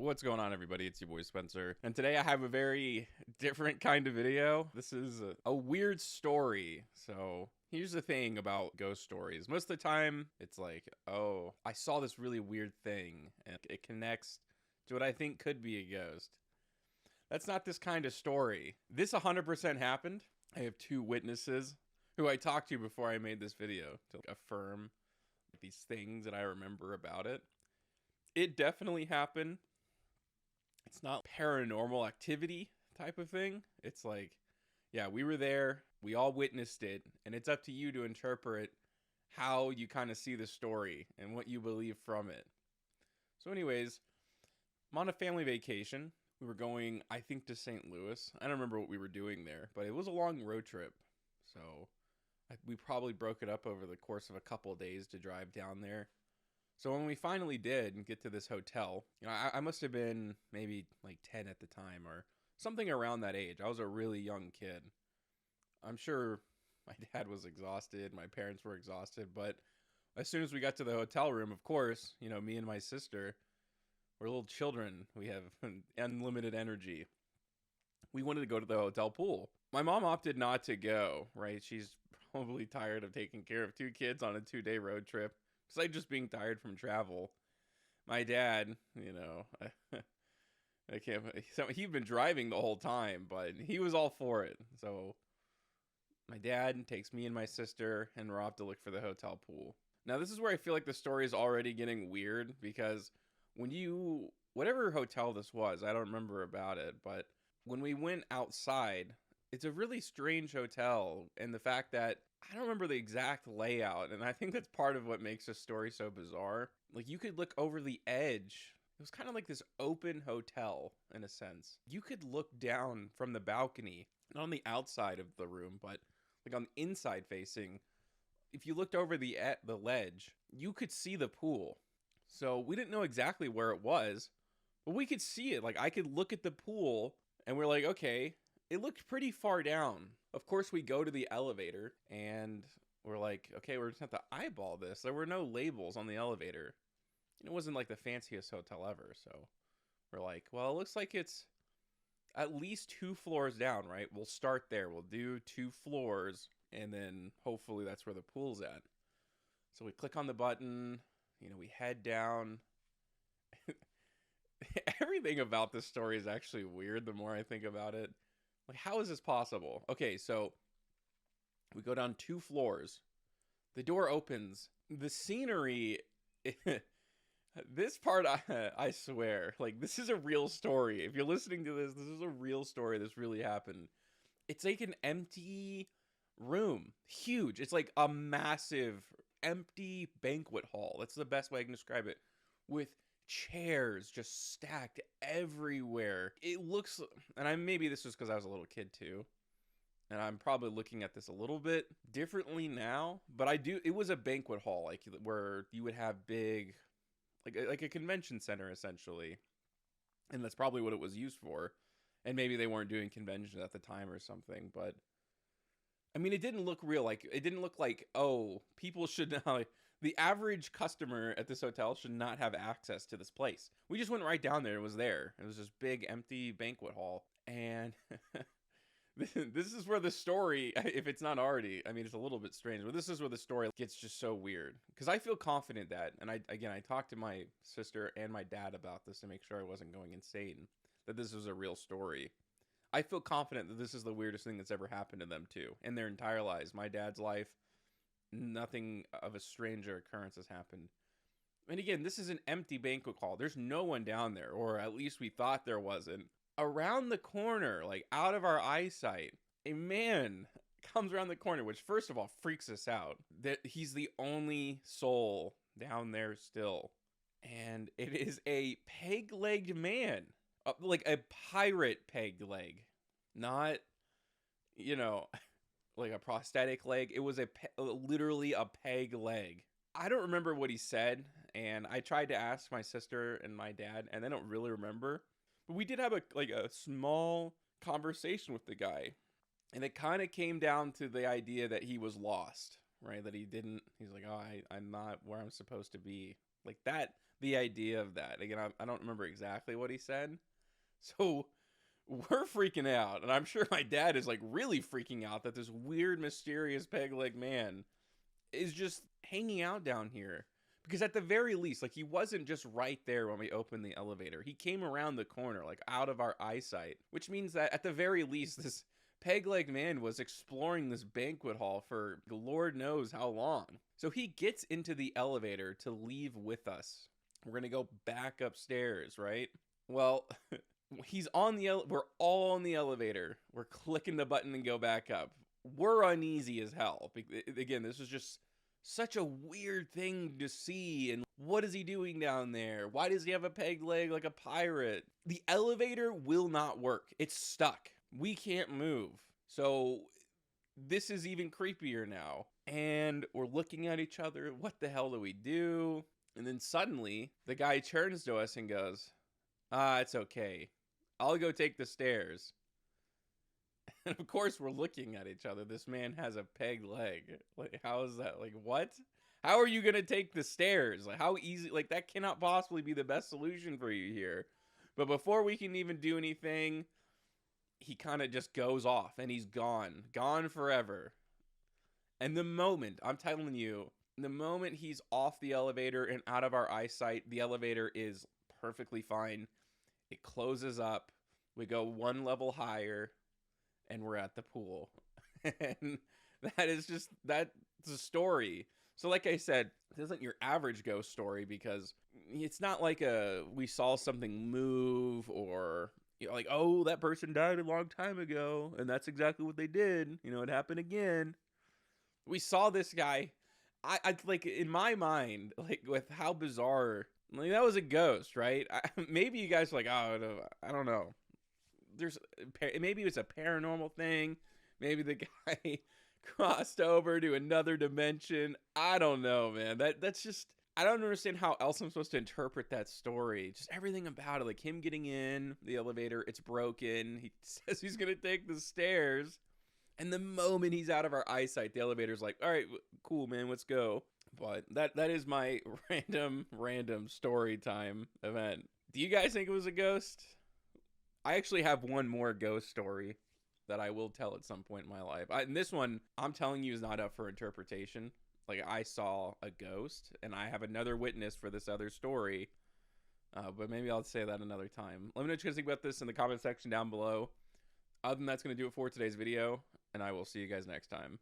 What's going on, everybody? It's your boy Spencer, and today I have a very different kind of video. This is a weird story. So here's the thing about ghost stories. Most of the time, it's like, oh, I saw this really weird thing, and it connects to what I think could be a ghost. That's not this kind of story. This 100% happened. I have two witnesses who I talked to before I made this video to affirm these things that I remember about it. It definitely happened. It's not paranormal activity type of thing. It's like, yeah, we were there, we all witnessed it, and it's up to you to interpret how you kind of see the story and what you believe from it. So anyways, I'm on a family vacation. We were going, I think, to St. Louis. I don't remember what we were doing there, but it was a long road trip. So we probably broke it up over the course of a couple of days to drive down there. So when we finally did and get to this hotel, I must have been maybe like 10 at the time or something around that age. I was a really young kid. I'm sure my dad was exhausted, my parents were exhausted, but as soon as we got to the hotel room, of course, me and my sister, we're little children. We have unlimited energy. We wanted to go to the hotel pool. My mom opted not to go, right? She's probably tired of taking care of two kids on a 2-day road trip. Besides just being tired from travel. My dad, I can't. So he'd been driving the whole time, but he was all for it. So my dad takes me and my sister, and we're off to look for the hotel pool. Now this is where I feel like the story is already getting weird, because whatever hotel this was, I don't remember about it, but when we went outside, it's a really strange hotel, and the fact that I don't remember the exact layout, and I think that's part of what makes this story so bizarre. Like, you could look over the edge. It was kind of like this open hotel, in a sense. You could look down from the balcony, not on the outside of the room, but like on the inside facing. If you looked over the ledge, you could see the pool. So we didn't know exactly where it was, but we could see it. Like, I could look at the pool, and we're like, okay, it looked pretty far down. Of course, we go to the elevator, and we're like, okay, we're just going to have to eyeball this. There were no labels on the elevator. It wasn't like the fanciest hotel ever, so we're like, well, it looks like it's at least 2 floors down, right? We'll start there. We'll do 2 floors, and then hopefully that's where the pool's at. So we click on the button, we head down. Everything about this story is actually weird the more I think about it. Like, how is this possible? Okay, so we go down 2 floors. The door opens. The scenery, this part, I swear, like, this is a real story. If you're listening to this, this is a real story. This really happened. It's like an empty room. Huge. It's like a massive empty banquet hall. That's the best way I can describe it. With chairs just stacked everywhere. It looks, and maybe this was because I was a little kid too, and I'm probably looking at this a little bit differently now, but it was a banquet hall, like, where you would have big, like a convention center essentially, and that's probably what it was used for. And maybe they weren't doing conventions at the time or something, but I mean, it didn't look real. Like, it didn't look like, oh, people should not, the average customer at this hotel should not have access to this place. We just went right down there. It was there. It was this big empty banquet hall. And this is where the story, if it's not already, I mean, it's a little bit strange, but this is where the story gets just so weird. Because I feel confident that, and I talked to my sister and my dad about this to make sure I wasn't going insane, that this was a real story. I feel confident that this is the weirdest thing that's ever happened to them too, in their entire lives. My dad's life, nothing of a stranger occurrence has happened. And again, this is an empty banquet hall. There's no one down there, or at least we thought there wasn't. Around the corner, like out of our eyesight, a man comes around the corner, which first of all freaks us out. That he's the only soul down there still. And it is a peg-legged man. Like a pirate peg leg. Not, like a prosthetic leg. It was literally a peg leg. I don't remember what he said, and I tried to ask my sister and my dad, and they don't really remember. But we did have a small conversation with the guy, and it kind of came down to the idea that he was lost, right? That he's like, oh, I'm not where I'm supposed to be. Like, the idea of that. Again, I don't remember exactly what he said. So we're freaking out, and I'm sure my dad is like really freaking out that this weird, mysterious peg-leg man is just hanging out down here. Because at the very least, like, he wasn't just right there when we opened the elevator. He came around the corner, like, out of our eyesight, which means that at the very least, this peg-leg man was exploring this banquet hall for Lord knows how long. So he gets into the elevator to leave with us. We're gonna go back upstairs, right? Well, he's on the we're all on the elevator. We're clicking the button and go back up. We're uneasy as hell. Again, this is just such a weird thing to see. And what is he doing down there? Why does he have a peg leg like a pirate? The elevator will not work. It's stuck. We can't move. So this is even creepier now. And we're looking at each other. What the hell do we do? And then suddenly the guy turns to us and goes, it's okay. I'll go take the stairs. And of course we're looking at each other. This man has a peg leg. Like, how is that? Like, what? How are you going to take the stairs? Like, how easy? Like, that cannot possibly be the best solution for you here. But before we can even do anything, he kind of just goes off and he's gone. Gone forever. And the moment, I'm telling you, the moment he's off the elevator and out of our eyesight, the elevator is perfectly fine. It closes up. We go one level higher. And we're at the pool. And that is just, that's a story. So like I said, this isn't your average ghost story because it's not like we saw something move or, you know, like, oh, that person died a long time ago and that's exactly what they did. You know, it happened again. We saw this guy. I like, in my mind, like, with how bizarre, like, that was a ghost, right? Maybe you guys are like, oh, I don't know. Maybe it's a paranormal thing. Maybe the guy crossed over to another dimension. I don't know, man. That's just, I don't understand how else I'm supposed to interpret that story. Just everything about it, like him getting in the elevator, it's broken. He says he's gonna take the stairs, and the moment he's out of our eyesight, the elevator's like, all right, cool, man, let's go. But that is my random story time event. Do you guys think it was a ghost? I actually have one more ghost story that I will tell at some point in my life. And this one, I'm telling you, is not up for interpretation. Like, I saw a ghost, and I have another witness for this other story. But maybe I'll say that another time. Let me know what you guys think about this in the comment section down below. Other than that, that's going to do it for today's video, and I will see you guys next time.